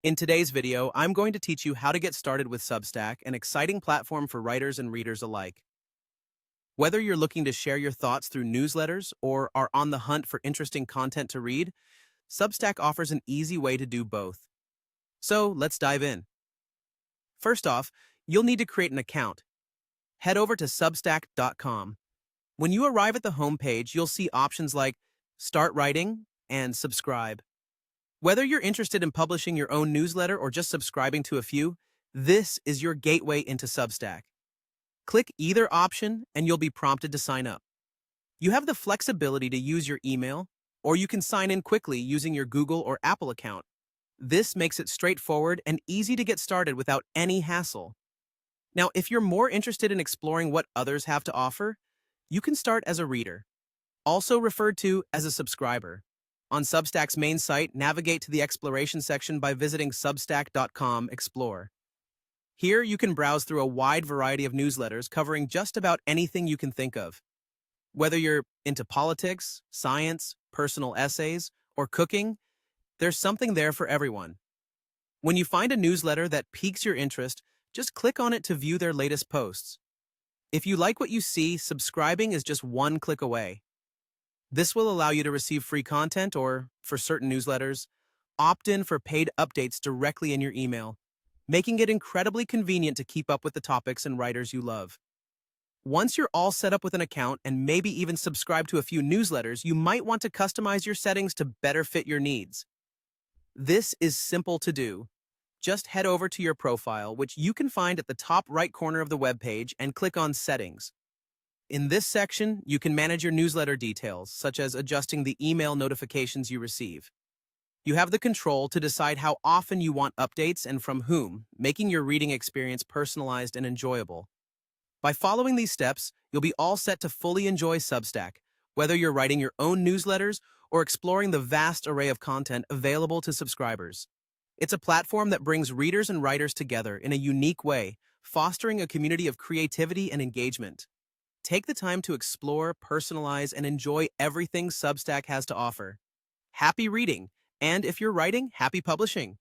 In today's video, I'm going to teach you how to get started with Substack, an exciting platform for writers and readers alike. Whether you're looking to share your thoughts through newsletters or are on the hunt for interesting content to read, Substack offers an easy way to do both. So let's dive in. First off, you'll need to create an account. Head over to substack.com. When you arrive at the homepage, you'll see options like Start Writing and Subscribe. Whether you're interested in publishing your own newsletter or just subscribing to a few, this is your gateway into Substack. Click either option and you'll be prompted to sign up. You have the flexibility to use your email, or you can sign in quickly using your Google or Apple account. This makes it straightforward and easy to get started without any hassle. Now, if you're more interested in exploring what others have to offer, you can start as a reader, also referred to as a subscriber. On Substack's main site, navigate to the exploration section by visiting substack.com Explore. Here, you can browse through a wide variety of newsletters covering just about anything you can think of. Whether you're into politics, science, personal essays, or cooking, there's something there for everyone. When you find a newsletter that piques your interest, just click on it to view their latest posts. If you like what you see, subscribing is just one click away. This will allow you to receive free content or, for certain newsletters, opt in for paid updates directly in your email, making it incredibly convenient to keep up with the topics and writers you love. Once you're all set up with an account and maybe even subscribe to a few newsletters, you might want to customize your settings to better fit your needs. This is simple to do. Just head over to your profile, which you can find at the top right corner of the webpage, and click on Settings. In this section, you can manage your newsletter details, such as adjusting the email notifications you receive. You have the control to decide how often you want updates and from whom, making your reading experience personalized and enjoyable. By following these steps, you'll be all set to fully enjoy Substack, whether you're writing your own newsletters or exploring the vast array of content available to subscribers. It's a platform that brings readers and writers together in a unique way, fostering a community of creativity and engagement. Take the time to explore, personalize, and enjoy everything Substack has to offer. Happy reading, and if you're writing, happy publishing.